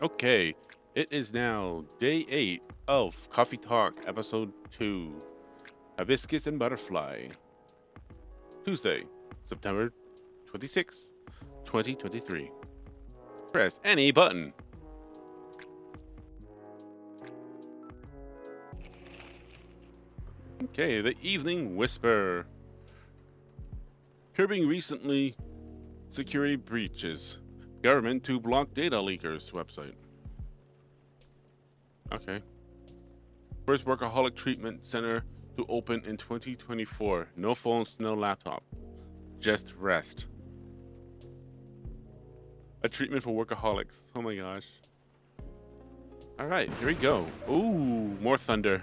Okay, it is now day 8 of Coffee Talk, episode 2, Hibiscus and Butterfly. Tuesday, September 26th, 2023. Press any button. Okay, the Evening Whisper. Curbing recently security breaches. Government to block data leakers website. Okay. First workaholic treatment center to open in 2024. No phones, no laptop. Just rest. A treatment for workaholics. Oh my gosh. Alright, here we go. Ooh, more thunder.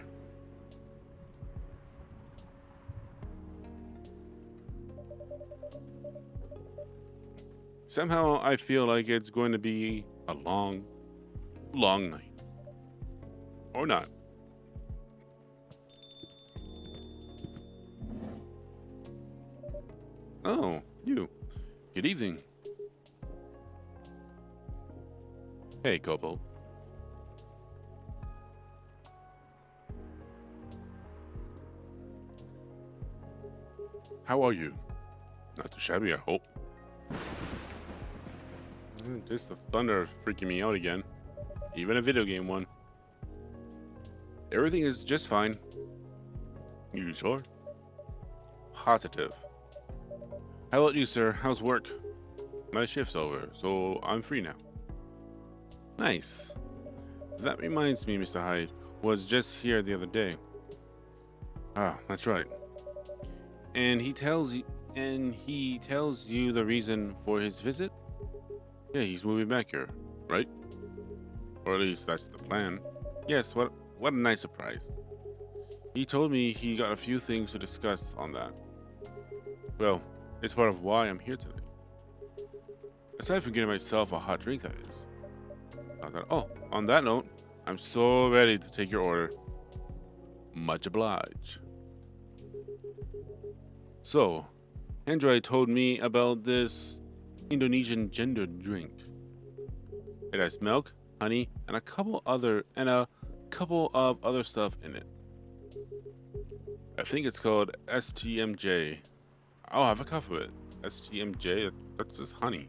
Somehow I feel like it's going to be a long, long night. Or not. Oh, you. Good evening. Hey, Cobalt. How are you? Not too shabby, I hope. Just the thunder freaking me out again. Even a video game one. Everything is just fine. You sure? Positive. How about you, sir? How's work? My shift's over, so I'm free now. Nice. That reminds me, Mr. Hyde was just here the other day. Ah, that's right. And he tells you the reason for his visit? Yeah, he's moving back here, right? Or at least that's the plan. Yes, what a nice surprise. He told me he got a few things to discuss on that. Well, it's part of why I'm here today. Aside from getting myself a hot drink, that is. Oh, on that note, I'm so ready to take your order. Much obliged. So, Android told me about this Indonesian gender drink. It has milk, honey, and a couple of other stuff in it. I think it's called STMJ. I'll have a cup of it. STMJ, that's just honey.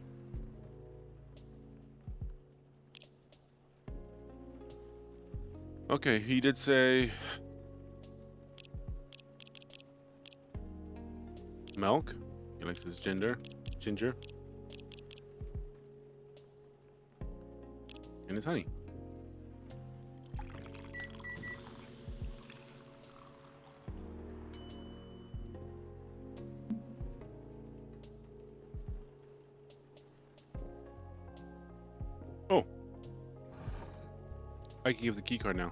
Okay, he did say milk. He likes his ginger. And his honey. Oh. I can give the key card now.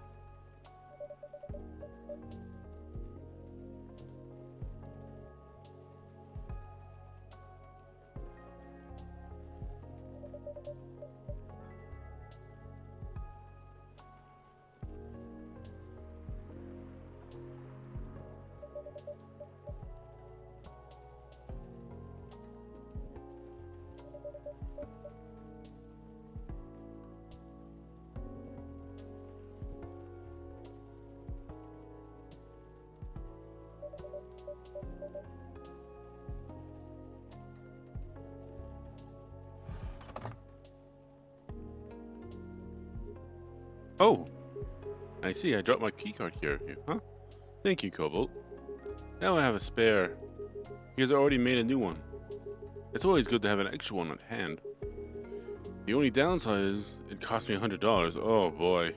Oh, I see. I dropped my keycard here. Huh? Thank you, Cobalt. Now I have a spare, because I already made a new one. It's always good to have an extra one on hand. The only downside is it cost me $100. Oh boy.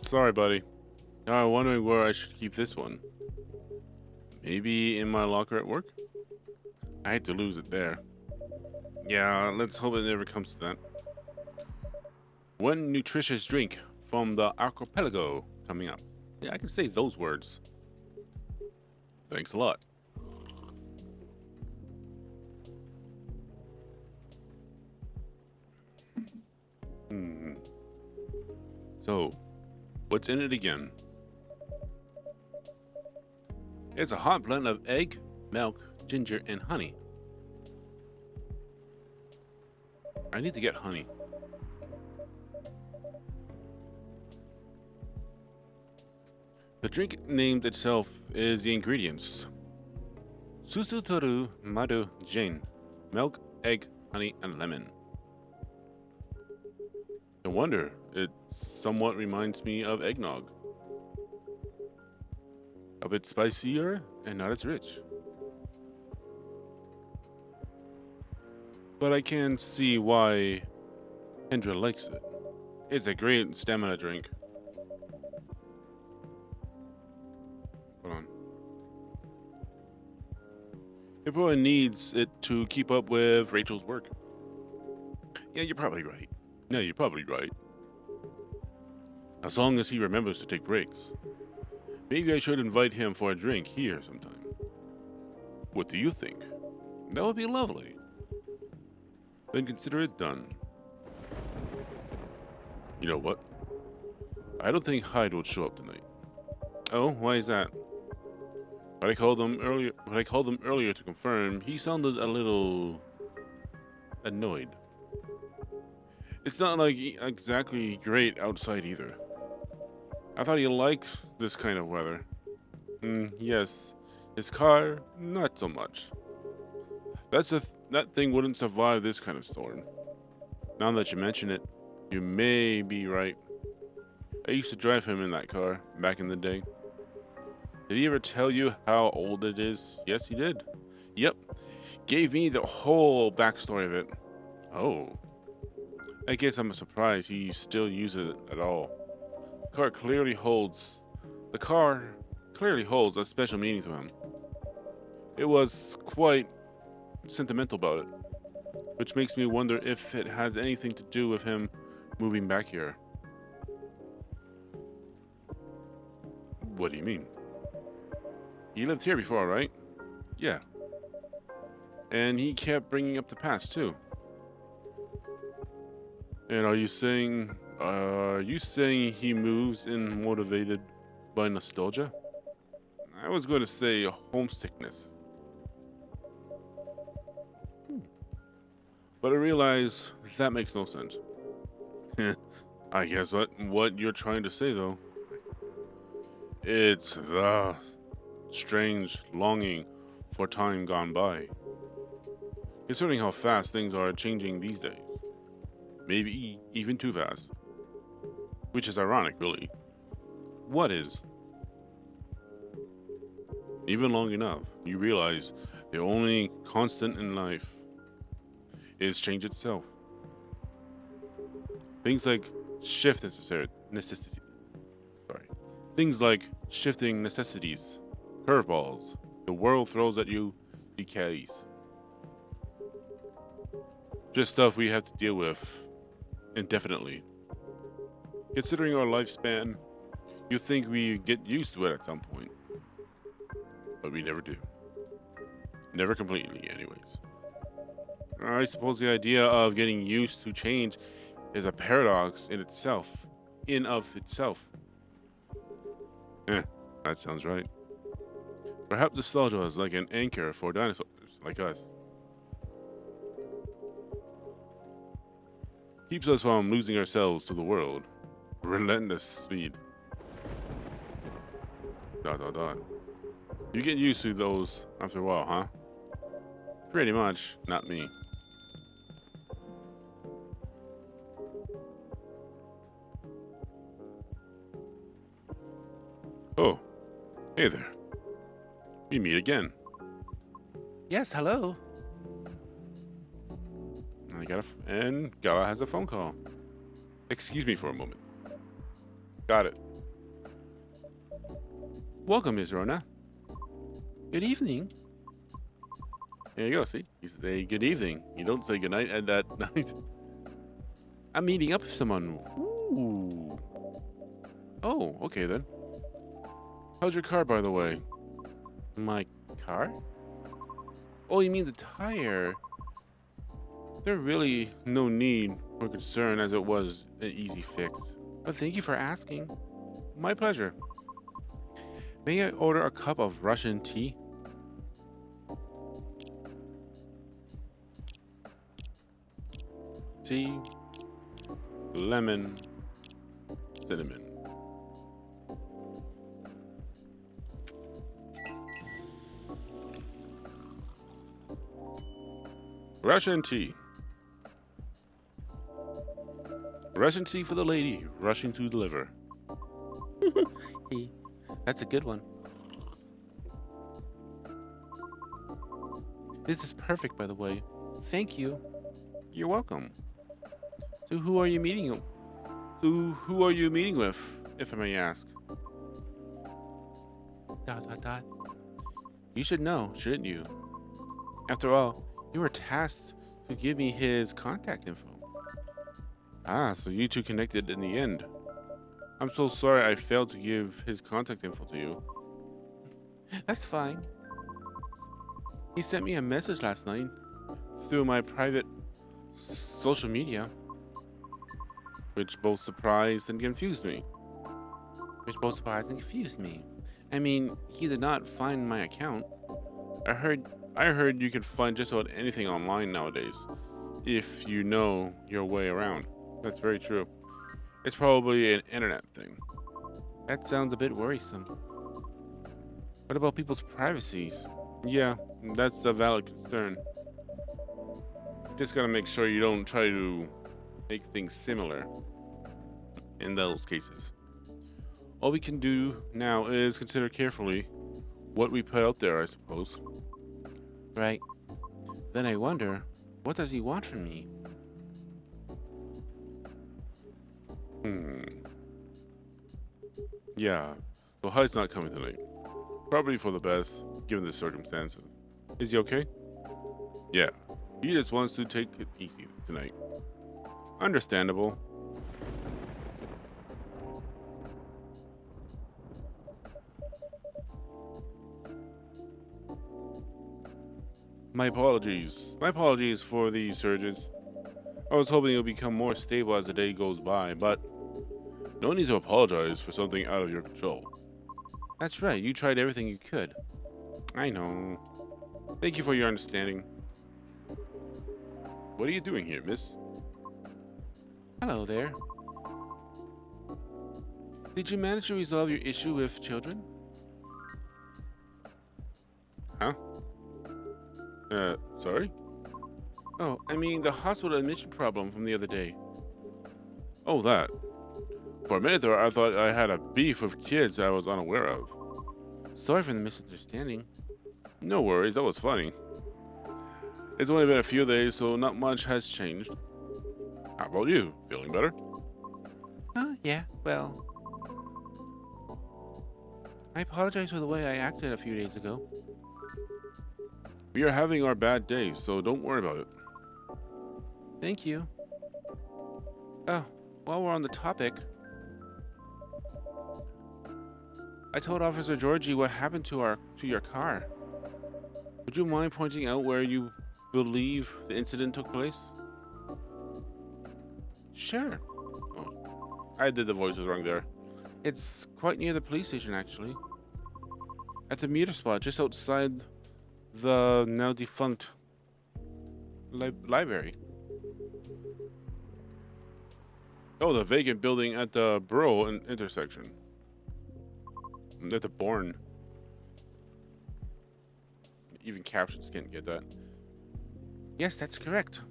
Sorry, buddy. Now I'm wondering where I should keep this one. Maybe in my locker at work? I hate to lose it there. Yeah, let's hope it never comes to that. One nutritious drink from the archipelago coming up. Yeah, I can say those words. Thanks a lot. So, what's in it again? It's a hot blend of egg, milk, ginger, and honey. I need to get honey. The drink named itself is the ingredients. Susu toru madu jin. Milk, egg, honey, and lemon. No wonder, it somewhat reminds me of eggnog. A bit spicier and not as rich. But I can see why Kendra likes it. It's a great stamina drink. Hold on. It probably needs it to keep up with Rachel's work. Yeah, you're probably right. Yeah, you're probably right. As long as he remembers to take breaks. Maybe I should invite him for a drink here sometime. What do you think? That would be lovely. Then consider it done. You know what? I don't think Hyde will show up tonight. Oh, why is that? When I called him earlier to confirm, he sounded a little annoyed. It's not like exactly great outside either. I thought he liked this kind of weather. Yes. His car, not so much. That thing wouldn't survive this kind of storm. Now that you mention it, you may be right. I used to drive him in that car back in the day. Did he ever tell you how old it is? Yes, he did. Yep. Gave me the whole backstory of it. Oh. I guess I'm surprised he still uses it at all. The car clearly holds a special meaning to him. It was quite sentimental about it, which makes me wonder if it has anything to do with him moving back here. What do you mean? He lived here before, right? Yeah. And he kept bringing up the past too. And are you saying he moves in motivated by nostalgia? I was going to say homesickness. But I realize that makes no sense. I guess what you're trying to say though. It's the strange longing for time gone by. Considering how fast things are changing these days. Maybe even too fast. Which is ironic, really. What is? Even long enough, you realize the only constant in life is change itself. Things like Things like shifting necessities, curveballs, the world throws at you, decays. Just stuff we have to deal with indefinitely. Considering our lifespan, you think we get used to it at some point. But we never do. Never completely, anyways. I suppose the idea of getting used to change is a paradox in itself. That sounds right. Perhaps nostalgia is like an anchor for dinosaurs like us. Keeps us from losing ourselves to the world. Relentless speed. ... You get used to those after a while, huh? Pretty much, not me. Oh, hey there. We meet again. Yes, hello. Gala has a phone call. Excuse me for a moment. Got it. Welcome, Miss Rona. Good evening. There you go, see? You say good evening. You don't say good night at that night. I'm meeting up with someone. Ooh. Oh, okay then. How's your car, by the way? My car? Oh, you mean the tire? There's really no need for concern as it was an easy fix. But thank you for asking. My pleasure. May I order a cup of Russian tea? Tea, lemon, cinnamon. Russian tea. Russian tea for the lady, rushing to deliver. Hey, that's a good one. This is perfect, by the way. Thank you. You're welcome. So who are you meeting? Who are you meeting with, if I may ask? Dot dot dot. You should know, shouldn't you? After all, you were tasked to give me his contact info. Ah, so you two connected in the end. I'm so sorry I failed to give his contact info to you. That's fine. He sent me a message last night through my private social media, Which both surprised and confused me. I mean, he did not find my account. I heard you can find just about anything online nowadays, if you know your way around. That's very true. It's probably an internet thing. That sounds a bit worrisome. What about people's privacy? Yeah, that's a valid concern. Just gotta make sure you don't try to make things similar in those cases. All we can do now is consider carefully what we put out there, I suppose. Right. Then I wonder, what does he want from me? Yeah, so Hyde's not coming tonight. Probably for the best, given the circumstances. Is he okay? Yeah, he just wants to take it easy tonight. Understandable. My apologies. My apologies for the surges. I was hoping it would become more stable as the day goes by, but no need to apologize for something out of your control. That's right, you tried everything you could. I know. Thank you for your understanding. What are you doing here, miss? Hello there. Did you manage to resolve your issue with children? Huh? Sorry? Oh, I mean the hospital admission problem from the other day. Oh, that. For a minute there, I thought I had a beef with kids I was unaware of. Sorry for the misunderstanding. No worries, that was funny. It's only been a few days, so not much has changed. How about you? Feeling better? Yeah, well. I apologize for the way I acted a few days ago. We are having our bad days, so don't worry about it. Thank you. Oh, while we're on the topic, I told Officer Georgie what happened to your car. Would you mind pointing out where you believe the incident took place? Sure. Oh, I did the voices wrong there. It's quite near the police station, actually. At the meter spot, just outside the now defunct library. Oh, the vacant building at the Borough intersection. At the Bourne. Even captions can't get that. Yes, that's correct.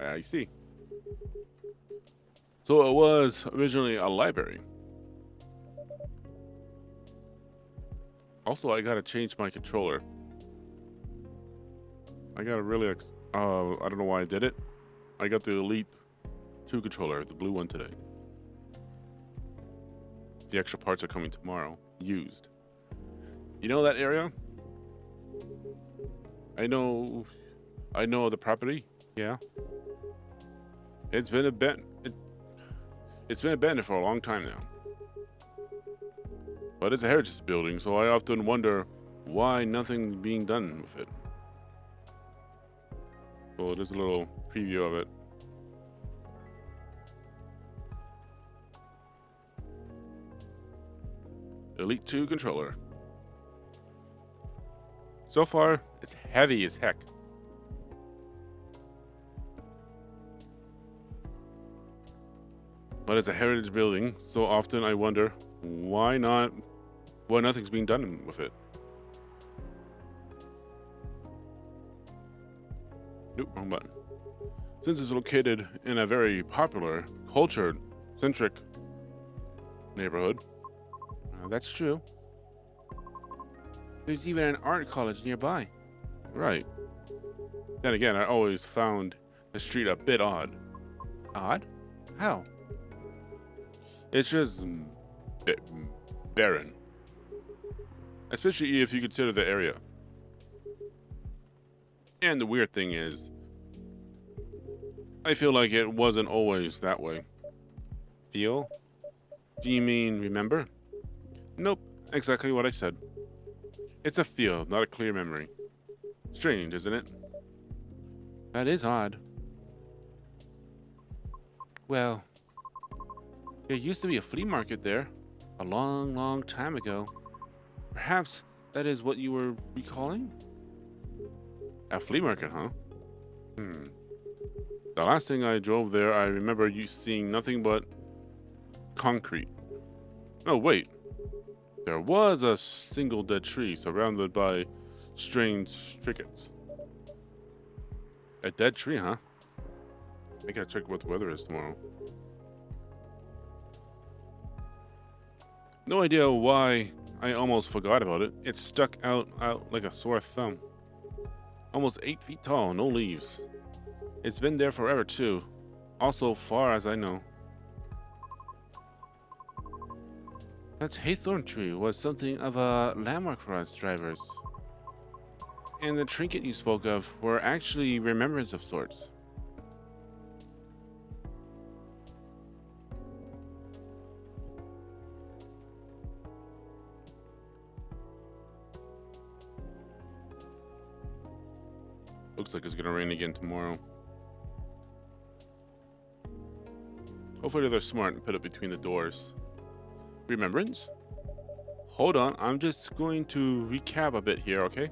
I see. So it was originally a library. Also, I gotta change my controller. I gotta really, I don't know why I did it. I got the Elite 2 controller, the blue one today. The extra parts are coming tomorrow, used. You know that area? I know the property. Yeah. It's been it's been abandoned for a long time now. But it's a heritage building, so I often wonder why nothing's being done with it. So there's a little preview of it. Elite 2 controller. So far, it's heavy as heck. But it's a heritage building, so often I wonder why nothing's being done with it. Nope, wrong button. Since it's located in a very popular, culture-centric neighborhood. That's true. There's even an art college nearby. Right. Then again, I always found the street a bit odd. Odd? How? It's just barren. Especially if you consider the area. And the weird thing is, I feel like it wasn't always that way. Feel? Do you mean remember? Nope, exactly what I said. It's a feel, not a clear memory. Strange, isn't it? That is odd. Well, there used to be a flea market there a long, long time ago. Perhaps that is what you were recalling? A flea market, huh? The last thing I drove there, I remember you seeing nothing but concrete. Oh, wait. There was a single dead tree surrounded by strange crickets. A dead tree, huh? I gotta check what the weather is tomorrow. No idea why I almost forgot about it. It stuck out like a sore thumb. Almost 8 feet tall, no leaves. It's been there forever too. Also far as I know. That haythorn tree was something of a landmark for us drivers. And the trinket you spoke of were actually remembrance of sorts. Looks like it's gonna rain again tomorrow. Hopefully they're smart and put it between the doors. Remembrance? Hold on, I'm just going to recap a bit here, okay?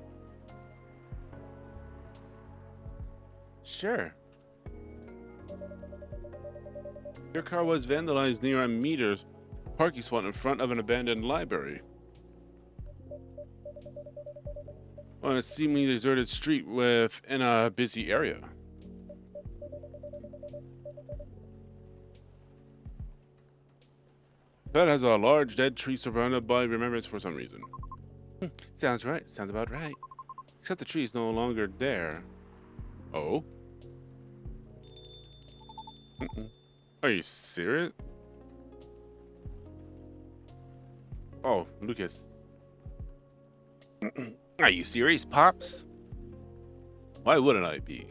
Sure. Your car was vandalized near a meter's Parking spot in front of an abandoned library. On a seemingly deserted street within a busy area. That has a large dead tree surrounded by remembrance for some reason. Sounds right. Sounds about right. Except the tree is no longer there. Oh? Are you serious? Oh, Lucas. Are you serious, Pops? Why wouldn't I be?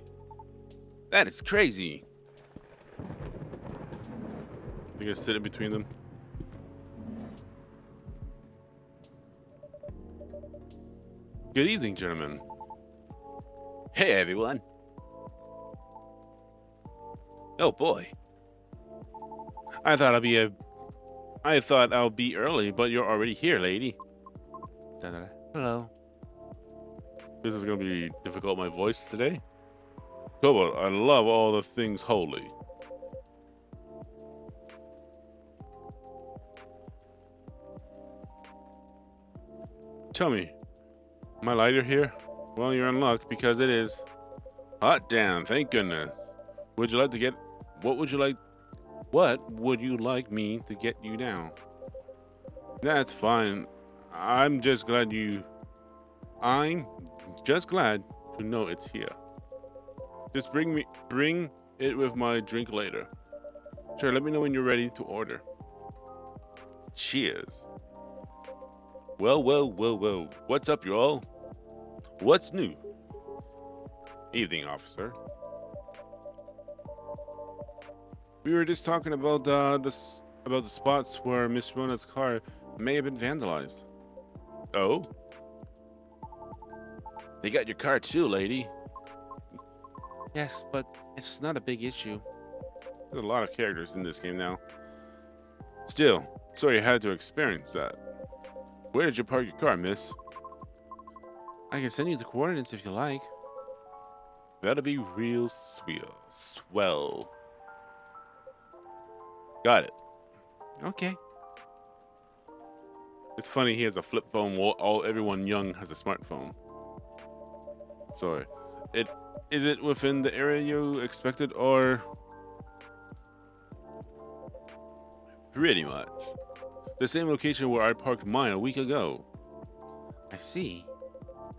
That is crazy. Think I sit in between them? Good evening, gentlemen. Hey, everyone. Oh boy. I thought I'll be early, but you're already here, lady. Hello. This is gonna be difficult, my voice today. Cobalt, I love all the things holy. Tell me, my lighter here? Well, you're in luck because it is. Hot damn, thank goodness. What would you like me to get you now? That's fine. I'm just glad to know it's here. Just bring it with my drink later. Sure, let me know when you're ready to order. Cheers. Well. What's up, y'all? What's new? Evening, officer. We were just talking about the spots where Miss Rona's car may have been vandalized. Oh? They got your car too, lady. Yes, but it's not a big issue. There's a lot of characters in this game now. Still, sorry you had to experience that. Where did you park your car, miss? I can send you the coordinates if you like. That'll be real swell. Got it. Okay. It's funny he has a flip phone while everyone young has a smartphone. Sorry. Is it within the area you expected, or pretty much the same location where I parked mine a week ago? I see.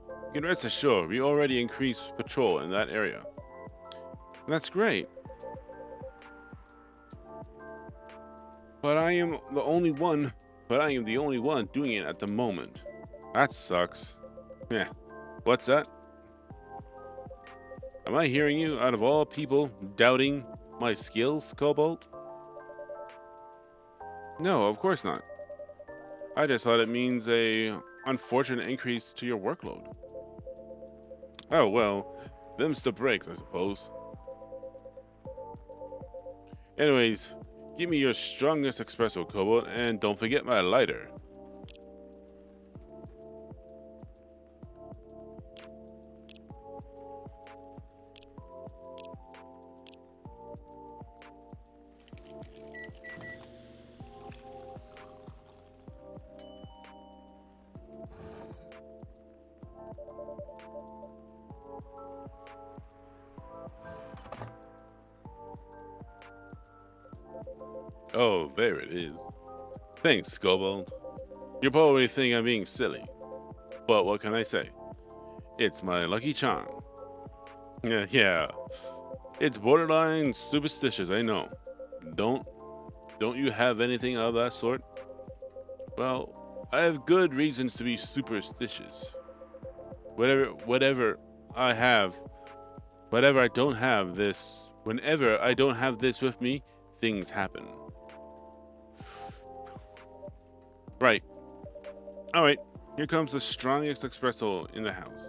You can rest assured we already increased patrol in that area. That's great. But I am the only one doing it at the moment. That sucks. Yeah. What's that? Am I hearing you out of all people doubting my skills, Cobalt? No, of course not. I just thought it means a unfortunate increase to your workload. Oh well, them's the breaks, I suppose. Anyways, give me your strongest espresso, Cobalt, and don't forget my lighter. Oh, there it is. Thanks, Cobalt. You'll probably think I'm being silly, but what can I say? It's my lucky charm. Yeah. It's borderline superstitious, I know. Don't you have anything of that sort? Well, I have good reasons to be superstitious. Whatever I have, whenever I don't have this with me, things happen. Right. All right. Here comes the strongest espresso in the house.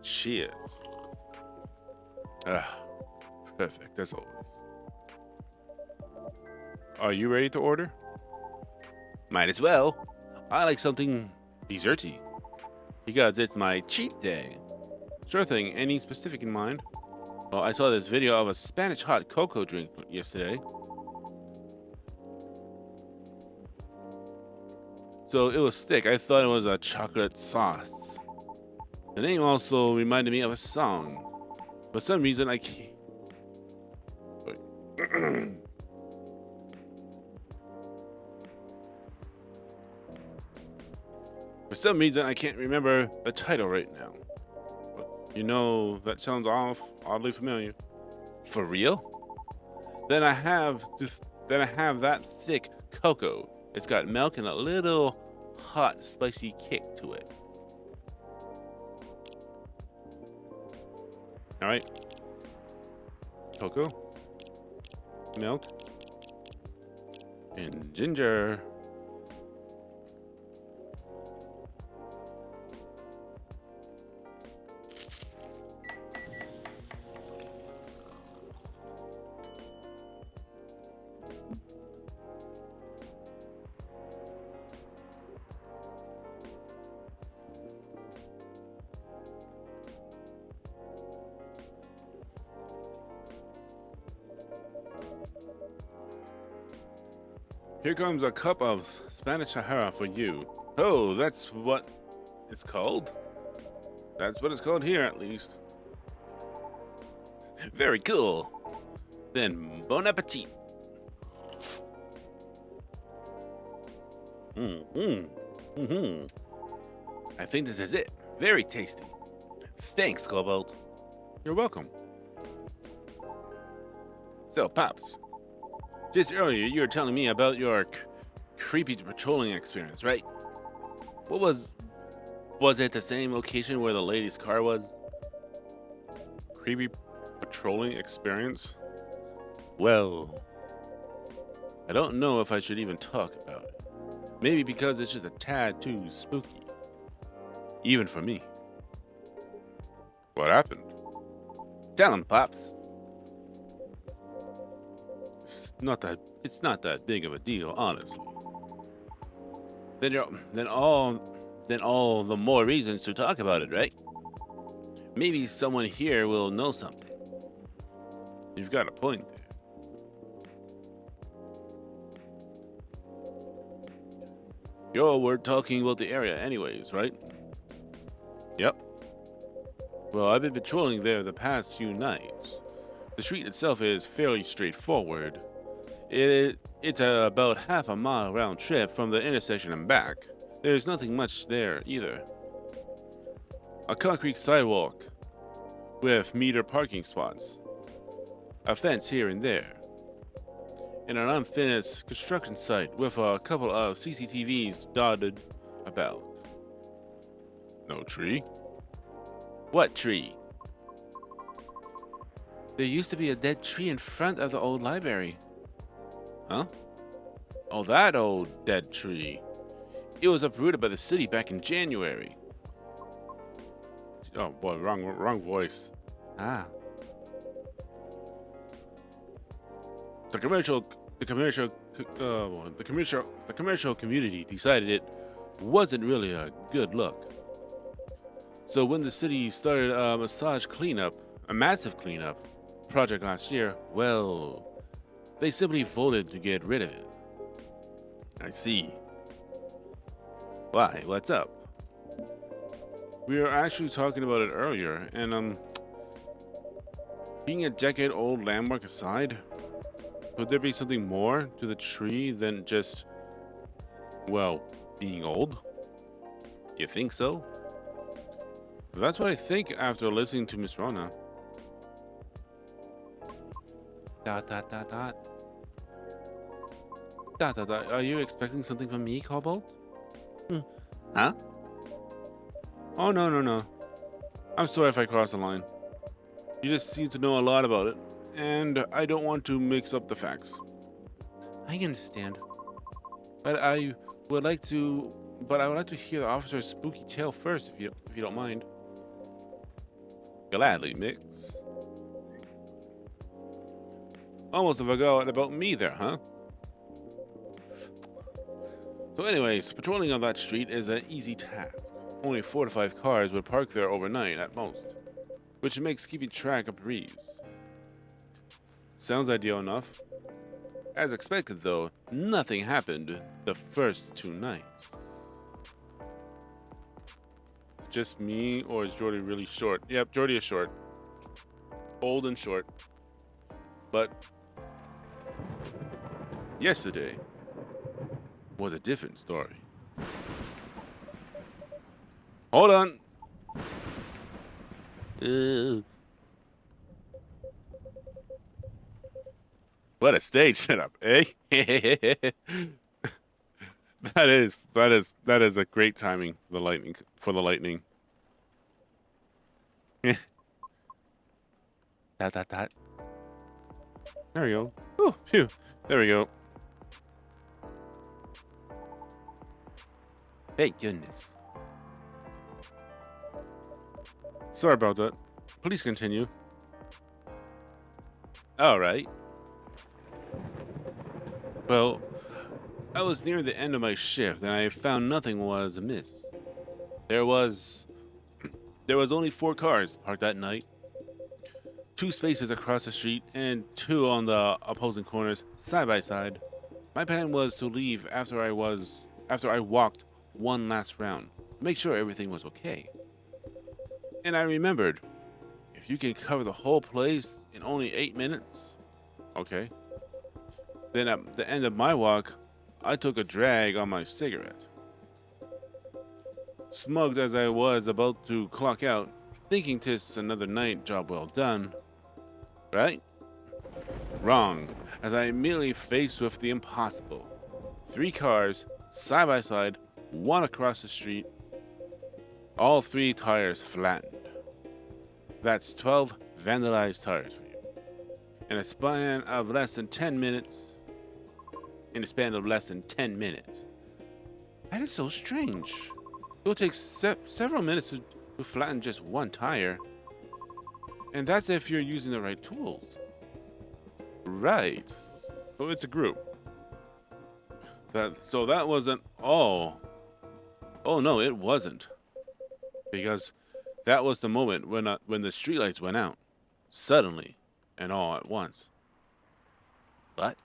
Cheers. Perfect as always. Are you ready to order? Might as well. I like something desserty because it's my cheat day. Sure thing. Any specific in mind? Well, I saw this video of a Spanish hot cocoa drink yesterday. So it was thick. I thought it was a chocolate sauce. The name also reminded me of a song. For some reason, I can't. For some reason, I can't remember the title right now. But, you know, that sounds oddly familiar. For real? Then I have that thick cocoa. It's got milk and a little hot, spicy kick to it. All right. Cocoa, milk, and ginger. Here comes a cup of Spanish Sahara for you. Oh, that's what it's called? That's what it's called here, at least. Very cool. Then, bon appetit. I think this is it. Very tasty. Thanks, Cobalt. You're welcome. So, Pops. Just earlier, you were telling me about your creepy patrolling experience, right? What was it the same location where the lady's car was? Creepy patrolling experience? Well, I don't know if I should even talk about it. Maybe because it's just a tad too spooky. Even for me. What happened? Tell him, Pops. It's not that big of a deal, honestly. Then all the more reasons to talk about it, right? Maybe someone here will know something. You've got a point there. We're talking about the area anyways, right? Yep. Well, I've been patrolling there the past few nights. The street itself is fairly straightforward. It's about half a mile round trip from the intersection and back. There's nothing much there either. A concrete sidewalk with meter parking spots, a fence here and there, and an unfinished construction site with a couple of CCTVs dotted about. No tree? What tree? There used to be a dead tree in front of the old library. Huh? Oh, that old dead tree. It was uprooted by the city back in January. Oh boy, wrong voice. Ah. The commercial community decided it wasn't really a good look. So when the city started a massive cleanup project last year, well, they simply voted to get rid of it. I see. Why? What's up? We were actually talking about it earlier, and being a decade-old landmark aside, could there be something more to the tree than just, well, being old? You think so? That's what I think after listening to Miss Rona. Dot dot dot dot. Dot dot dot. Are you expecting something from me, Cobalt? Huh? Oh, no. I'm sorry if I crossed the line. You just seem to know a lot about it, and I don't want to mix up the facts. I understand. But I would like to hear the officer's spooky tale first, if you don't mind. Gladly, Mix. Almost forgot about me there, huh? So anyways, patrolling on that street is an easy task. Only 4 to 5 cars would park there overnight at most, which makes keeping track a breeze. Sounds ideal enough. As expected though, nothing happened the first 2 nights. Just me, or is Jordy really short? Yep, Jordy is short. Old and short. But yesterday was a different story. Hold on. What a stage setup, eh? That is a great timing for the lightning. Dot. There we go. Ooh, phew. There we go. Thank goodness. Sorry about that. Please continue. All right. Well, I was near the end of my shift and I found nothing was amiss. There was only 4 cars parked that night. 2 spaces across the street and 2 on the opposing corners side by side. My plan was to leave after I walked one last round, make sure everything was okay. And I remembered, if you can cover the whole place in only 8 minutes, okay. Then at the end of my walk, I took a drag on my cigarette. Smugged as I was about to clock out, thinking 'tis another night job well done. Right? Wrong, as I immediately faced with the impossible. 3 cars, side by side, 1 across the street. All 3 tires flattened. That's 12 vandalized tires for you. In a span of less than 10 minutes. That is so strange. It will take several minutes to flatten just 1 tire. And that's if you're using the right tools. Right. So it's a group. So that wasn't all. Oh no, it wasn't. Because that was the moment when the streetlights went out. Suddenly. And all at once. But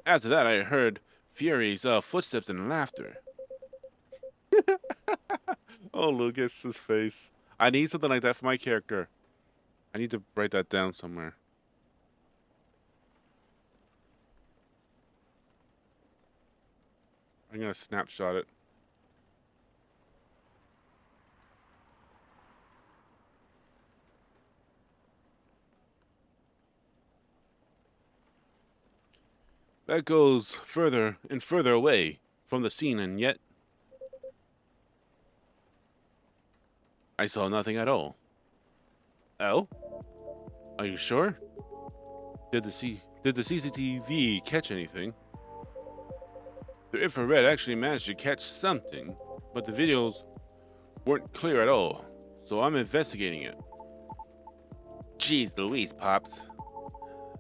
after that I heard Fury's footsteps and laughter. Oh, Lucas's face. I need something like that for my character. I need to write that down somewhere. I'm gonna snapshot it. That goes further and further away from the scene, and yet I saw nothing at all. Oh? Are you sure? Did the CCTV catch anything? The infrared actually managed to catch something, but the videos weren't clear at all, so I'm investigating it. Jeez Louise, Pops.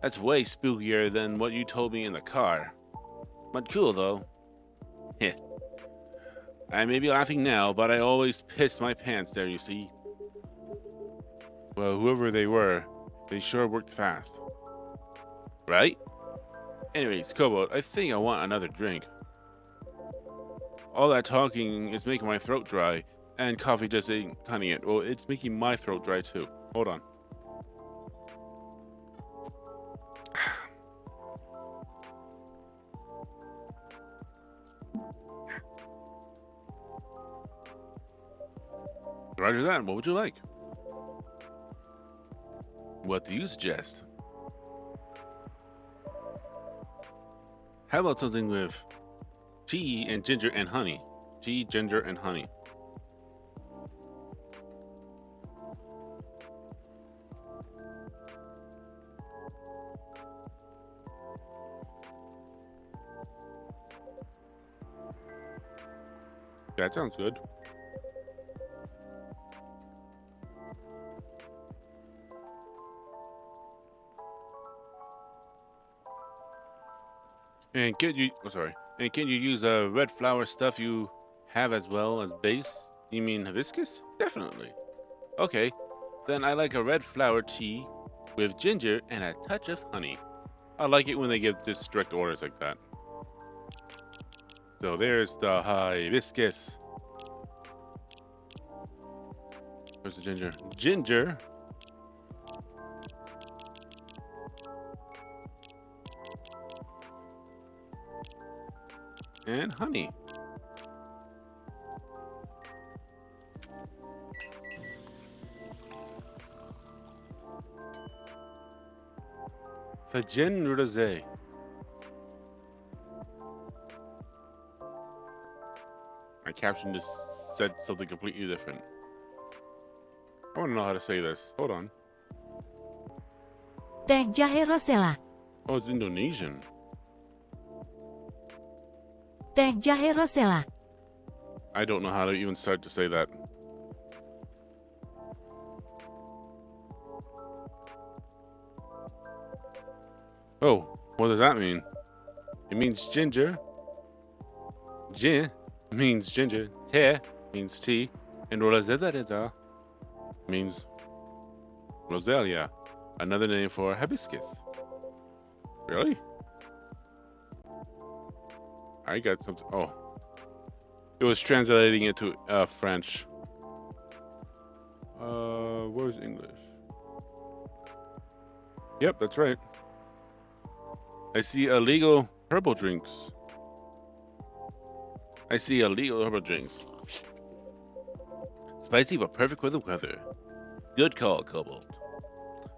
That's way spookier than what you told me in the car. But cool, though. Heh. I may be laughing now, but I always pissed my pants there, you see. Well, whoever they were, they sure worked fast. Right? Anyways, Cobalt, I think I want another drink. All that talking is making my throat dry, and coffee just ain't cutting it. Well, it's making my throat dry too. Hold on. Roger that. What would you like? What do you suggest? How about something with tea and ginger and honey? Tea, ginger, and honey. That sounds good. And can you use red flower stuff you have as well as base? You mean hibiscus? Definitely. Okay, then I like a red flower tea with ginger and a touch of honey. I like it when they give just strict orders like that. So there's the hibiscus. Where's the ginger? Ginger. And honey. The gin rosé. My caption just said something completely different. I want to know how to say this. Hold on. Teh jahe rosella. Oh, it's Indonesian. Teh jahe rosella. I don't know how to even start to say that. Oh, what does that mean? It means ginger. Gin means ginger. Te means tea. And rosella means Roselia, another name for hibiscus. Really? I got something. Oh, it was translating it to French. Where's English? Yep, that's right. I see illegal herbal drinks. Spicy but perfect for the weather. Good call, Cobalt.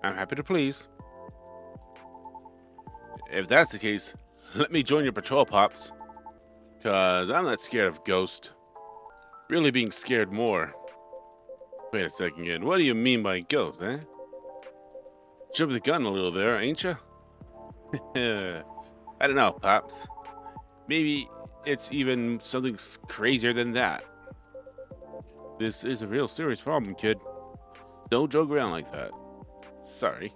I'm happy to please. If that's the case, let me join your patrol, Pops. Cause I'm not scared of ghosts. Really being scared more. Wait a second again. What do you mean by ghost, eh? Jumped the gun a little there, ain't ya? I don't know, Pops. Maybe it's even something crazier than that. This is a real serious problem, kid. Don't joke around like that. Sorry.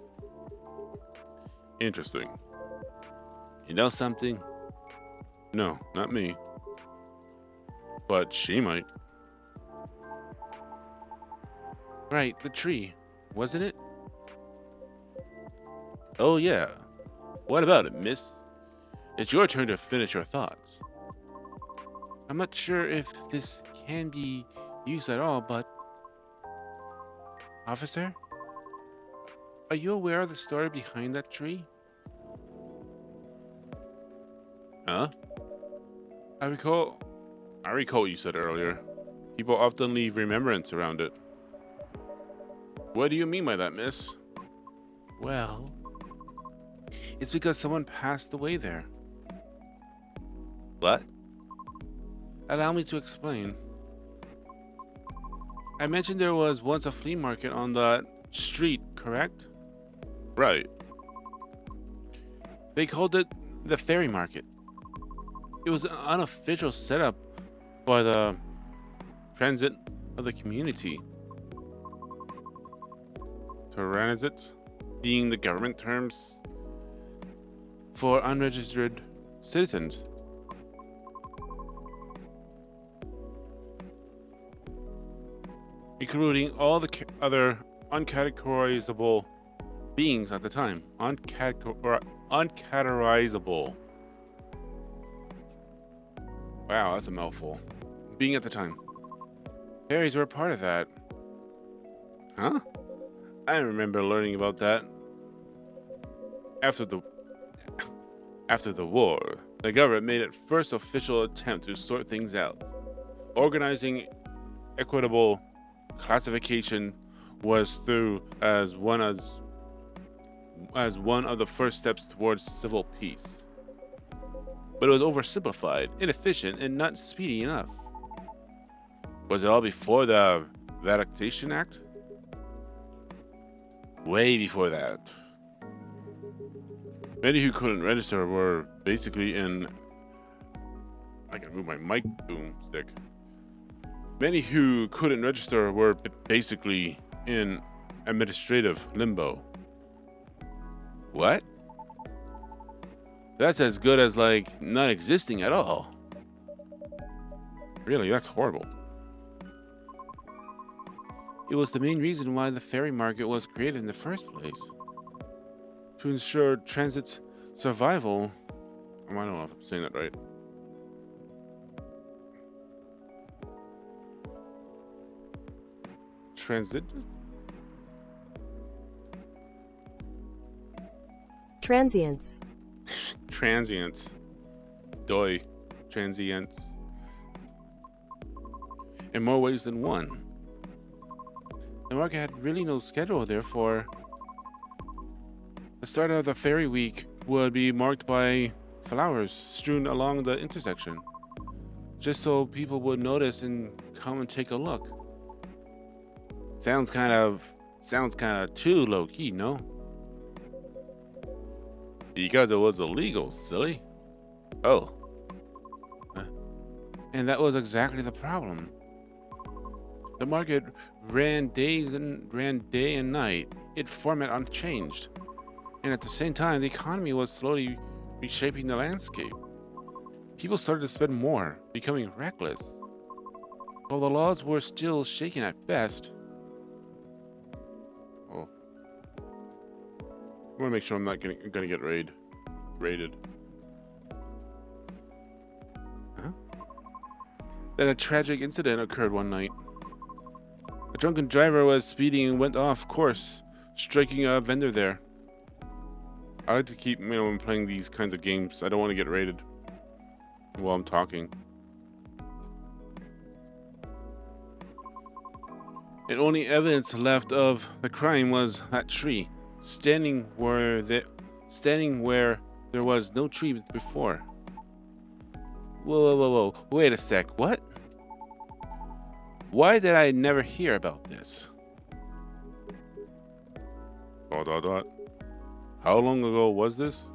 Interesting. You know something? No, not me. But she might. Right, the tree, wasn't it? Oh yeah. What about it, miss? It's your turn to finish your thoughts. I'm not sure if this can be used at all, but Officer, are you aware of the story behind that tree? Huh? I recall what you said earlier. People often leave remembrance around it. What do you mean by that, miss? Well, it's because someone passed away there. What? Allow me to explain. I mentioned there was once a flea market on that street, correct? Right. They called it the Fairy Market. It was an unofficial setup by the transit of the community. Transit Being the government terms for unregistered citizens. Including all the other uncategorizable beings at the time. Uncategorizable. Wow, that's a mouthful. Being at the time. Fairies were a part of that. Huh? I remember learning about that. After the war, the government made its first official attempt to sort things out. Organizing equitable classification was through as one of the first steps towards civil peace. But it was oversimplified, inefficient, and not speedy enough. Was it all before the Vatication Act? Way before that. Many who couldn't register were basically in... I can move my mic boom stick. Many who couldn't register were basically in administrative limbo. What? That's as good as, like, not existing at all. Really, that's horrible. It was the main reason why the Fairy Market was created in the first place. To ensure transit's survival. I don't know if I'm saying that right. Transit? Transients. Transients. Doi. Transients. In more ways than one. The market had really no schedule, therefore. The start of the Fairy Week would be marked by flowers strewn along the intersection, just so people would notice and come and take a look. Sounds kind of too low-key, no? Because it was illegal, silly. Oh. And that was exactly the problem. The market ran day and night. Its format unchanged. And at the same time, the economy was slowly reshaping the landscape. People started to spend more, becoming reckless. While the laws were still shaken at best. Oh. I want to make sure I'm not gonna get raided. Huh? Then a tragic incident occurred one night. A drunken driver was speeding and went off course, striking a vendor there. I like to keep, when playing these kinds of games, I don't want to get raided while I'm talking. And only evidence left of the crime was that tree, standing where there was no tree before. Whoa. Wait a sec, what? Why did I never hear about this? ... How long ago was this?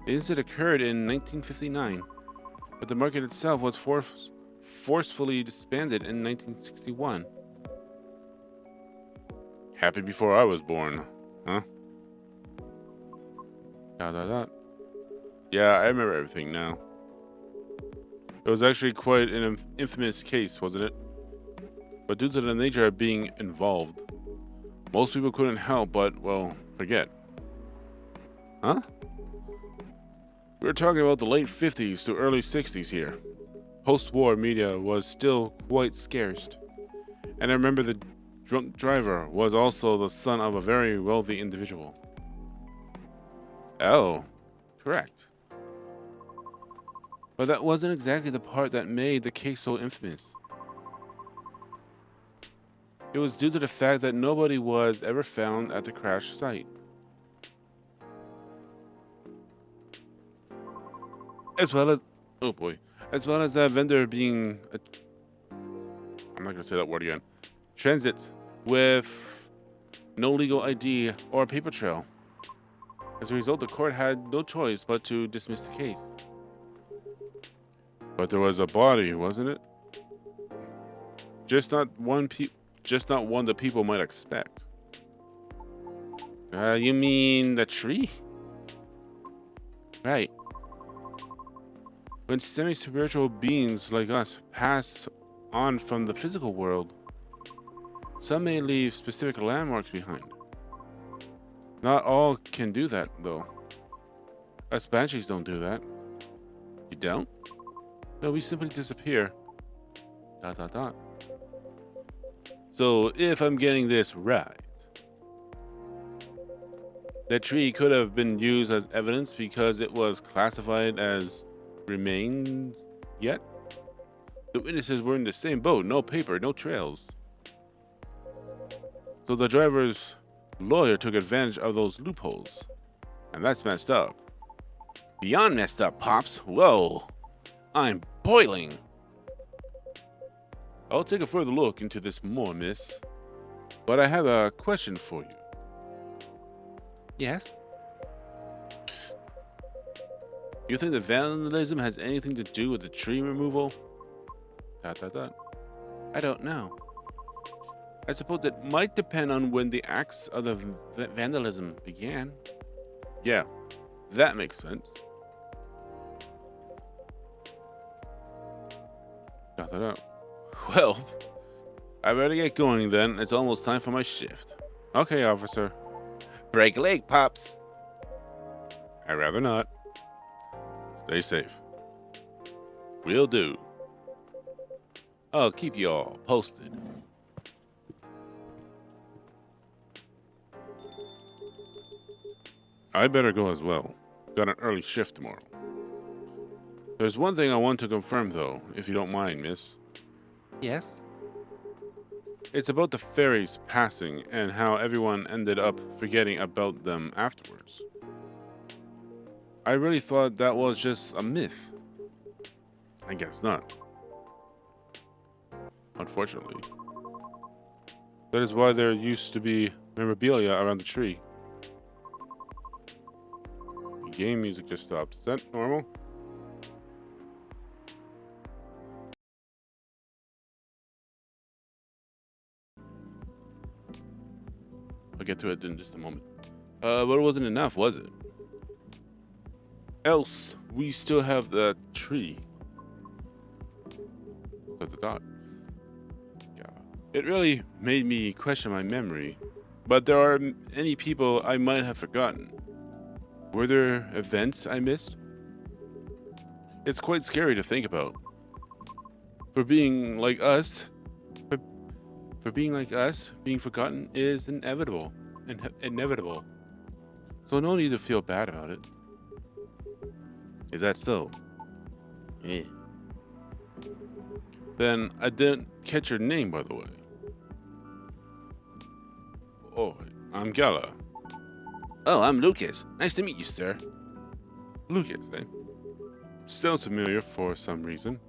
The incident occurred in 1959, but the market itself was forcefully disbanded in 1961. Happened before I was born, huh? ... Yeah, I remember everything now. It was actually quite an infamous case, wasn't it? But due to the nature of being involved, most people couldn't help but, well, forget. Huh? We're talking about the late 50s to early 60s here. Post-war media was still quite scarce. And I remember the drunk driver was also the son of a very wealthy individual. Oh, correct. But that wasn't exactly the part that made the case so infamous. It was due to the fact that nobody was ever found at the crash site. As well as, oh boy, as well as that vendor being, I'm not gonna say that word again, transit with no legal ID or paper trail. As a result, the court had no choice but to dismiss the case. But there was a body, wasn't it? Just not one that people might expect. You mean the tree? Right. When semi-spiritual beings like us pass on from the physical world, some may leave specific landmarks behind. Not all can do that, though. Us banshees don't do that. You don't? No, we simply disappear. ... So, if I'm getting this right, that tree could have been used as evidence because it was classified as remains yet? The witnesses were in the same boat, no paper, no trails. So the driver's lawyer took advantage of those loopholes. And that's messed up. Beyond messed up, Pops. Whoa. I'm boiling. I'll take a further look into this more, miss. But I have a question for you. Yes? You think the vandalism has anything to do with the tree removal? ... I don't know. I suppose it might depend on when the acts of the vandalism began. Yeah, that makes sense. ... Well, I better get going then. It's almost time for my shift. Okay, officer. Break a leg, Pops. I'd rather not. Stay safe. Will do. I'll keep you all posted. I better go as well. Got an early shift tomorrow. There's one thing I want to confirm, though, if you don't mind, miss. Yes? It's about the fairies passing and how everyone ended up forgetting about them afterwards. I really thought that was just a myth. I guess not. Unfortunately. That is why there used to be memorabilia around the tree. The game music just stopped. Is that normal? I'll get to it in just a moment. But it wasn't enough, was it? Else, we still have the tree. ... Yeah. It really made me question my memory, but there are many people I might have forgotten. Were there events I missed? It's quite scary to think about. For being like us, being forgotten is inevitable. Inevitable. So no need to feel bad about it. Is that so? Yeah. Then I didn't catch your name, by the way. Oh, I'm Gala. Oh, I'm Lucas. Nice to meet you, sir. Lucas, eh? Sounds familiar for some reason.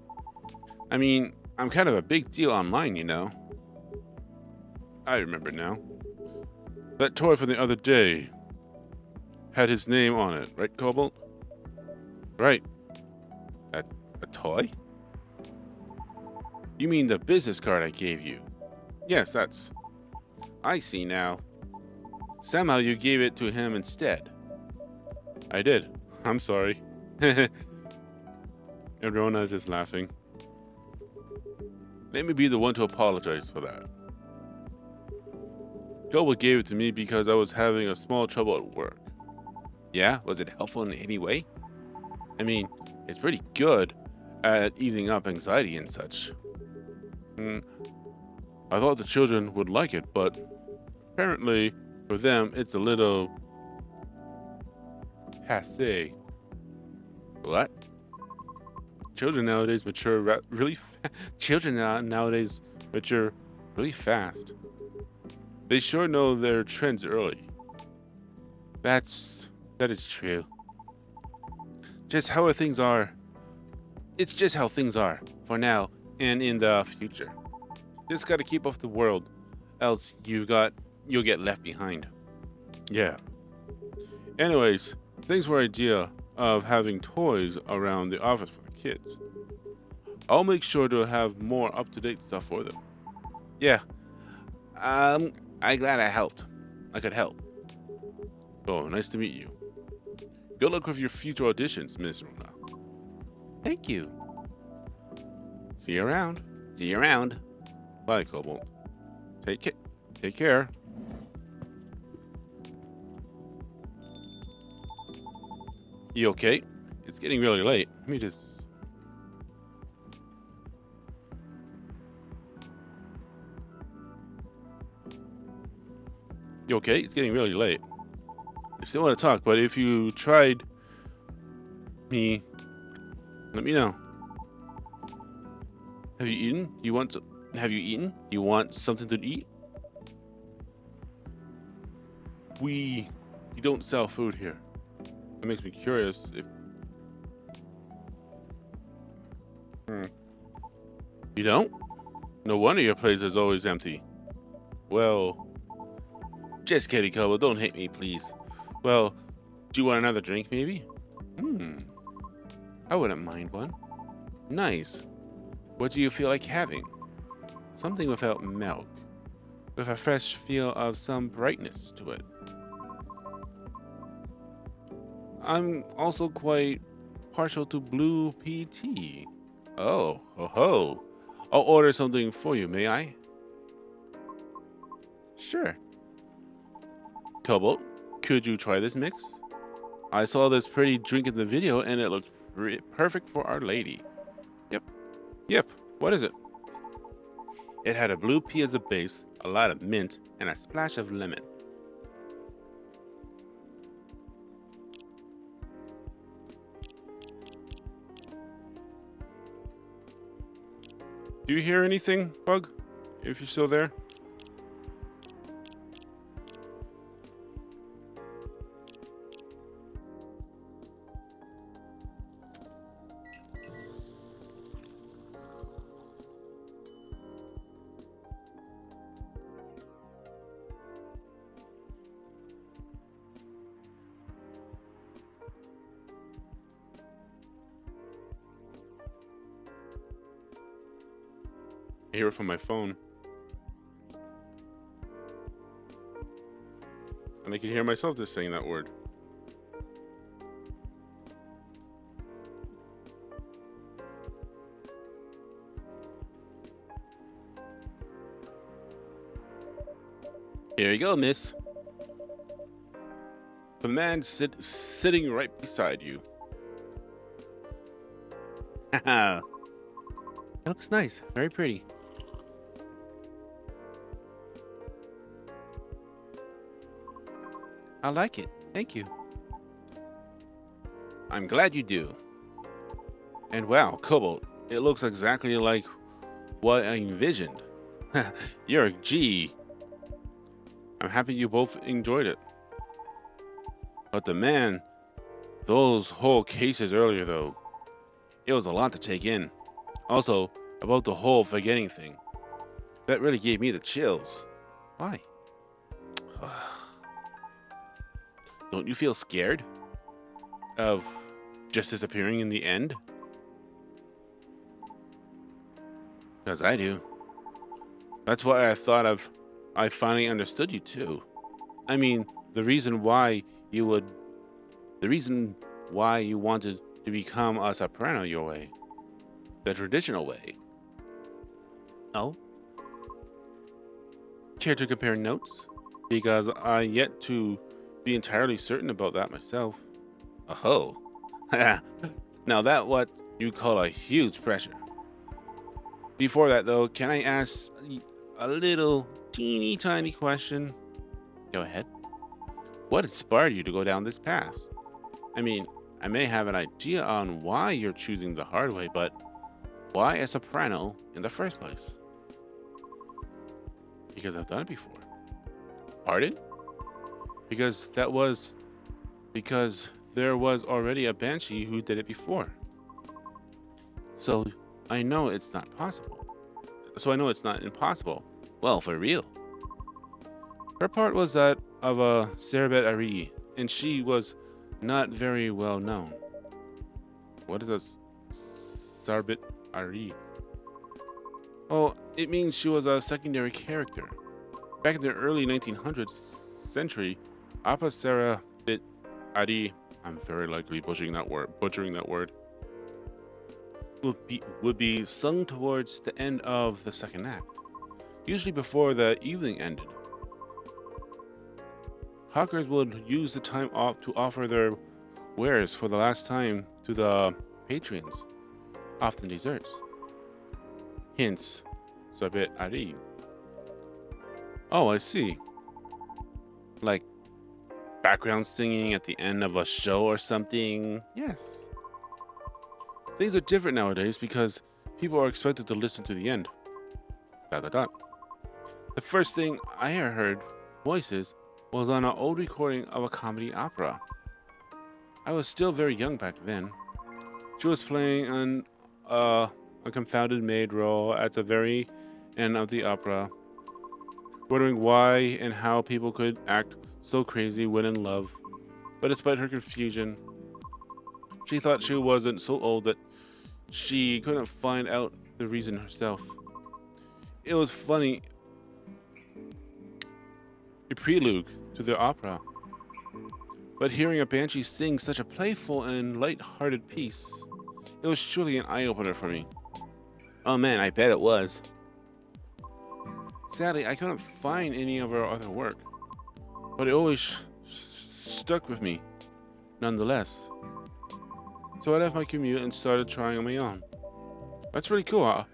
I mean, I'm kind of a big deal online, you know. I remember now. That toy from the other day had his name on it, right, Cobalt? Right. A toy? You mean the business card I gave you? Yes, that's... I see now. Somehow you gave it to him instead. I did. I'm sorry. Everyone is just laughing. Let me be the one to apologize for that. Cobalt gave it to me because I was having a small trouble at work. Yeah? Was it helpful in any way? I mean, it's pretty good at easing up anxiety and such. I thought the children would like it, but apparently for them it's a little passé. What? Children nowadays mature really children nowadays mature really fast. They sure know their trends early. That is true. Just how things are. It's just how things are for now and in the future. Just gotta keep up the world, else you'll get left behind. Yeah. Anyways, thanks for the idea of having toys around the office for the kids. I'll make sure to have more up-to-date stuff for them. Yeah. I'm glad I could help. Oh, nice to meet you. Good luck with your future auditions, Miss Rona. Thank you. See you around. See you around. Bye, Cobalt. Take care. You okay? It's getting really late. Let me just... You okay? It's getting really late. I still want to talk, but if you tried me, let me know. Have you eaten? Have you eaten? You want something to eat? We don't sell food here. It makes me curious if... You don't? No wonder your place is always empty. Well... Just kidding, Cobalt. Don't hate me, please. Well, do you want another drink, maybe? I wouldn't mind one. Nice. What do you feel like having? Something without milk, with a fresh feel of some brightness to it. I'm also quite partial to blue pea tea. Oh, ho ho. I'll order something for you, may I? Sure. Cobalt, could you try this mix? I saw this pretty drink in the video and it looked perfect for Our Lady. Yep. What is it? It had a blue pea as a base, a lot of mint, and a splash of lemon. Do you hear anything, Bug? If you're still there? I hear it from my phone. And I can hear myself just saying that word. Here you go, miss. For the man sitting right beside you. Haha. It looks nice. Very pretty. I like it. Thank you. I'm glad you do. And wow, Cobalt, it looks exactly like what I envisioned. You're a G. I'm happy you both enjoyed it. But the man, those whole cases earlier though, it was a lot to take in. Also, about the whole forgetting thing. That really gave me the chills. Why? Don't you feel scared of just disappearing in the end? Because I do. That's why I thought I finally understood you too. I mean, the reason why you wanted to become a soprano your way. The traditional way. Oh? Care to compare notes? Because I yet to be entirely certain about that myself. Oh. Now that what you call a huge pressure. Before that though, can I ask a little teeny tiny question. Go ahead. What inspired you to go down this path? I mean, I may have an idea on why you're choosing the hard way, but why a soprano in the first place? Because I've done it before. Pardon? Because there was already a banshee who did it before. So I know it's not impossible. Well, for real. Her part was that of a Cerbet Ari, and she was not very well known. What is a Cerbet Ari? Oh, it means she was a secondary character. Back in the early 1900s century, Apa Cerbet Ari, I'm very likely butchering that word, would be sung towards the end of the second act, usually before the evening ended. Hawkers would use the time off to offer their wares for the last time to the patrons, often desserts. Hence, Cerbet Ari. Oh, I see. Like background singing at the end of a show or something? Yes. Things are different nowadays because people are expected to listen to the end. ... The first thing I heard voices was on an old recording of a comedy opera. I was still very young back then. She was playing a confounded maid role at the very end of the opera, wondering why and how people could act so crazy when in love. But despite her confusion, she thought she wasn't so old that she couldn't find out the reason herself. It was funny, a prelude to the opera. But hearing a banshee sing such a playful and light-hearted piece, it was truly an eye-opener for me. Oh man, I bet it was. Sadly, I couldn't find any of her other work, but it always stuck with me, nonetheless. So I left my commute and started trying on my own. That's really cool, huh?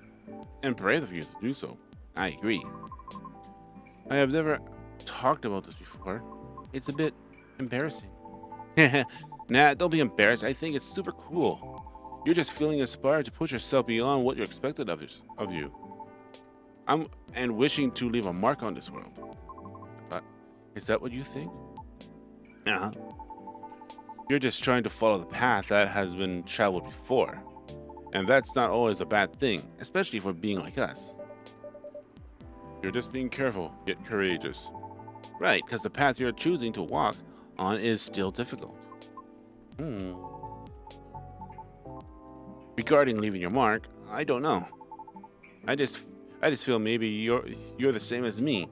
And brave of you to do so. I agree. I have never talked about this before. It's a bit embarrassing. Nah, don't be embarrassed. I think it's super cool. You're just feeling inspired to push yourself beyond what you're expected of you. And wishing to leave a mark on this world. Is that what you think? Uh-huh. You're just trying to follow the path that has been traveled before. And that's not always a bad thing, especially for being like us. You're just being careful, yet courageous. Right, because the path you're choosing to walk on is still difficult. Regarding leaving your mark, I don't know. I just feel maybe you're the same as me.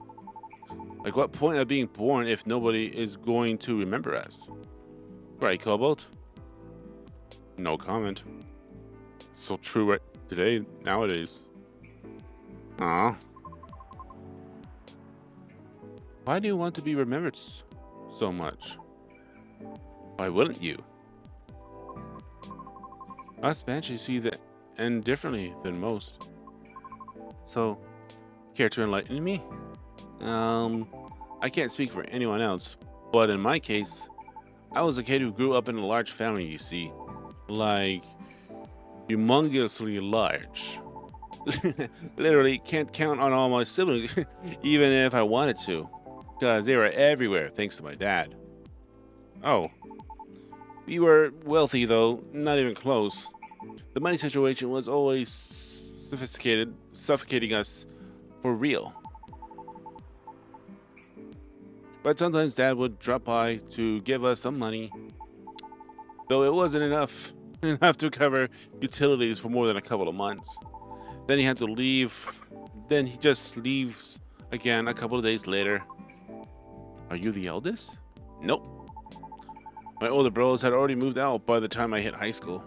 Like, what point of being born if nobody is going to remember us? Right, Cobalt? No comment. So true right nowadays. Aw. Why do you want to be remembered so much? Why wouldn't you? Us banshees see the end differently than most. So, care to enlighten me? I can't speak for anyone else, but in my case, I was a kid who grew up in a large family, you see. Like, humongously large. Literally can't count on all my siblings, even if I wanted to, because they were everywhere thanks to my dad. Oh. We were wealthy though, not even close. The money situation was always suffocating us for real. But sometimes Dad would drop by to give us some money, though it wasn't enough to cover utilities for more than a couple of months. Then he had to leave. Then he just leaves again a couple of days later. Are you the eldest? Nope. My older bros had already moved out by the time I hit high school.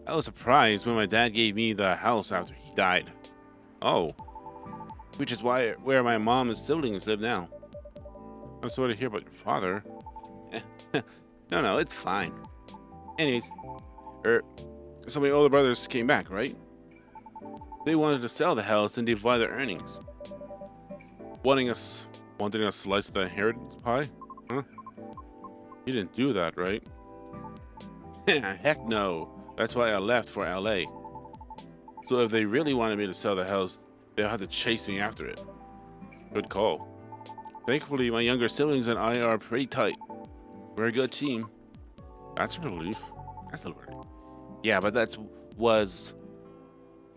I was surprised when my dad gave me the house after he died. Oh. Which is where my mom and siblings live now. I'm sorry to hear about your father. No, it's fine. Anyways, so my older brothers came back, right? They wanted to sell the house and divide their earnings. Wanting a slice of the inheritance pie? Huh? You didn't do that, right? Heck no. That's why I left for LA. So if they really wanted me to sell the house, they'll have to chase me after it. Good call. Thankfully, my younger siblings and I are pretty tight. We're a good team. That's a relief. That's a relief. Yeah, but that was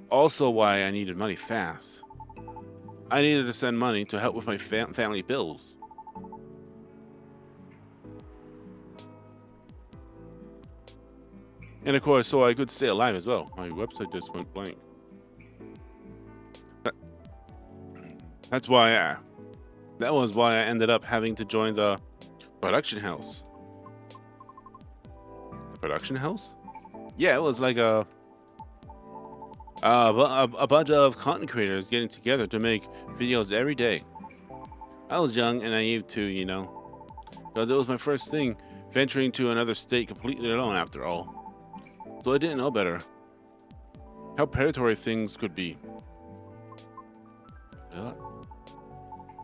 also why I needed money fast. I needed to send money to help with my family bills. And of course, so I could stay alive as well. My website just went blank. That was why I ended up having to join the production house. The production house? Yeah, it was like a bunch of content creators getting together to make videos every day. I was young and naive too, you know, because it was my first thing venturing to another state completely alone after all. So I didn't know better how predatory things could be.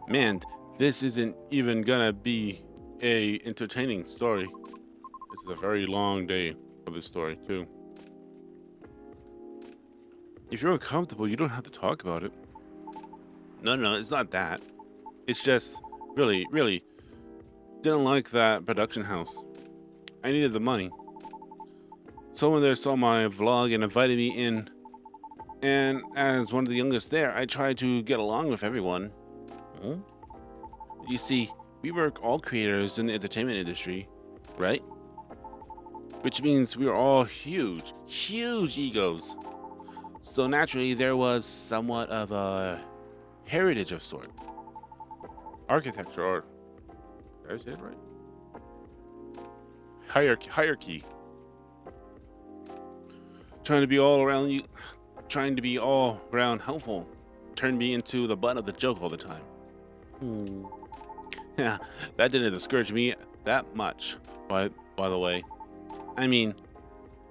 Man, this isn't even gonna be a entertaining story. This is a very long day for this story too. If you're uncomfortable, you don't have to talk about it. No, it's not that. It's just really didn't like that production house. I needed the money. Someone there saw my vlog and invited me in. And as one of the youngest there, I tried to get along with everyone. Huh? You see, we work all creators in the entertainment industry, right? Which means we are all huge egos. So naturally, there was somewhat of a heritage of sort. Architecture, or did I say it right? Hierarchy. Trying to be all around helpful turned me into the butt of the joke all the time. Yeah, that didn't discourage me that much, by the way. I mean,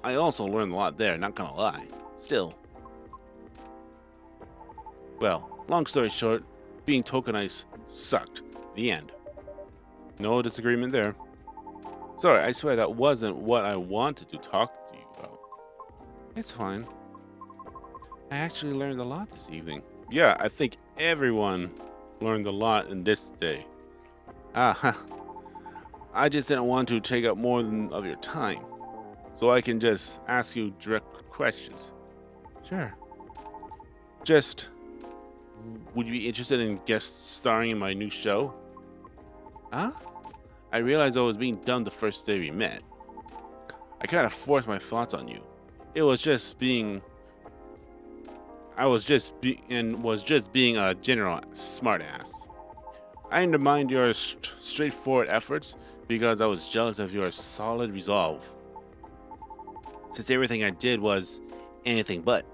I also learned a lot there, not gonna lie. Still. Well, long story short, being tokenized sucked. The end. No disagreement there. Sorry, I swear that wasn't what I wanted to talk to you about. It's fine. I actually learned a lot this evening. Yeah, I think everyone learned a lot in this day. I just didn't want to take up more of your time, so I can just ask you direct questions. Sure. Just, would you be interested in guest starring in my new show? Huh? I realized I was being dumb the first day we met. I kind of forced my thoughts on you. It was just being a general smartass. I undermined your straightforward efforts because I was jealous of your solid resolve. Since everything I did was anything but.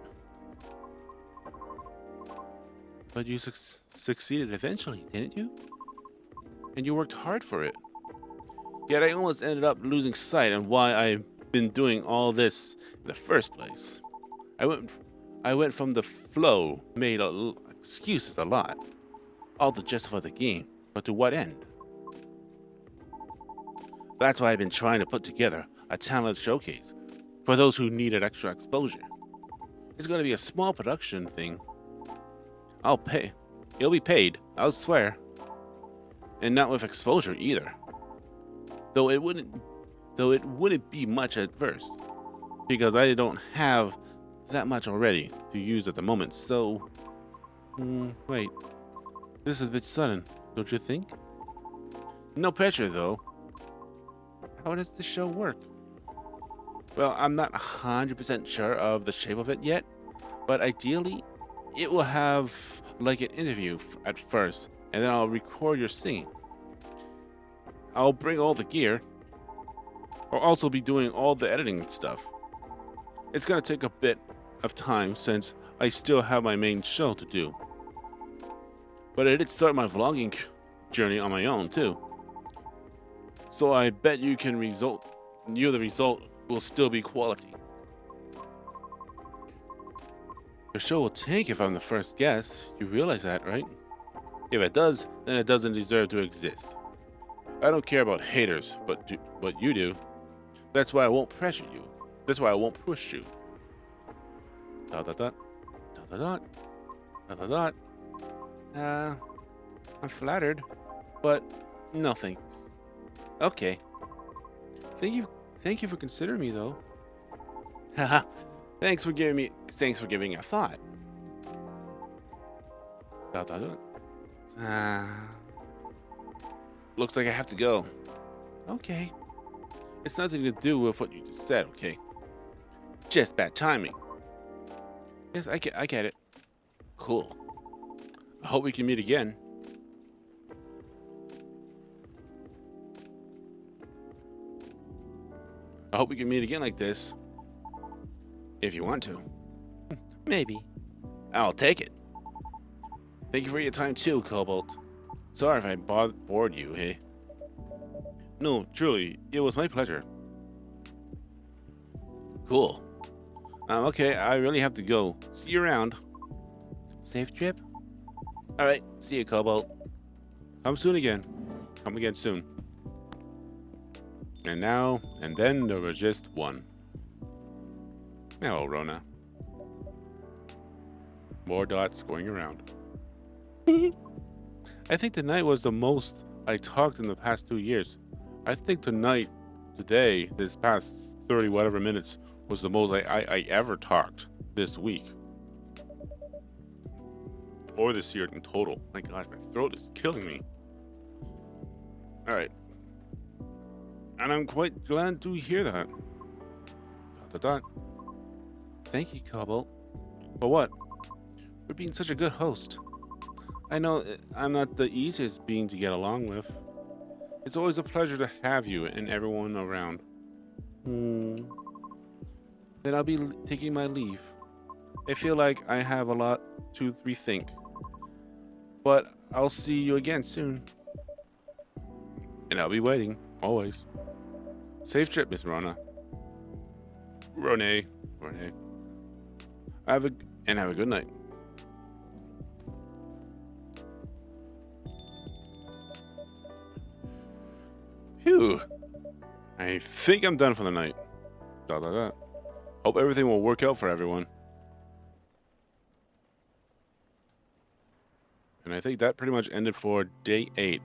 But you succeeded eventually, didn't you? And you worked hard for it. Yet I almost ended up losing sight of why I've been doing all this in the first place. I went from the flow, made excuses a lot, all to justify the game, but to what end? That's why I've been trying to put together a talent showcase for those who needed extra exposure. It's going to be a small production thing. I'll pay. You'll be paid, I'll swear. And not with exposure either. Though it wouldn't be much at first, because I don't have that much already to use at the moment. So, wait, this is a bit sudden, don't you think? No pressure though. How does the show work? Well, I'm not 100% sure of the shape of it yet, but ideally, it will have like an interview at first, and then I'll record your singing. I'll bring all the gear. I'll also be doing all the editing stuff. It's gonna take a bit of time since I still have my main show to do. But I did start my vlogging journey on my own too. So I bet the result will still be quality. The show will tank if I'm the first guest. You realize that, right? If it does, then it doesn't deserve to exist. I don't care about haters, but you do. That's why I won't pressure you. That's why I won't push you. Dot dot dot. Dot dot dot. Dot dot dot. I'm flattered, but no thanks. Okay. Thank you for considering me, though. Haha. Thanks for giving a thought. Dot dot dot. Looks like I have to go. Okay. It's nothing to do with what you just said, okay? Just bad timing. Yes, I get it. Cool. I hope we can meet again. I hope we can meet again like this. If you want to. Maybe. I'll take it. Thank you for your time too, Cobalt. Sorry if I bored you, hey? No, truly, it was my pleasure. Cool. Okay, I really have to go. See you around. Safe trip? Alright, see you, Cobalt. Come again soon. And now, and then there was just one. Hello, Rona. More dots going around. I think tonight was the most I talked in the past 2 years. I think today, this past 30 whatever minutes, was the most I ever talked this week. Or this year in total. My gosh, my throat is killing me. Alright. And I'm quite glad to hear that. Dot dot dot. Thank you, Cobalt. For what? For being such a good host. I know I'm not the easiest being to get along with. It's always a pleasure to have you and everyone around. Then I'll be taking my leave. I feel like I have a lot to rethink. But I'll see you again soon. And I'll be waiting, always. Safe trip, Miss Rona. Rone. Have a good night. Phew. I think I'm done for the night. Dot dot dot. Hope everything will work out for everyone. And I think that pretty much ended for day 8.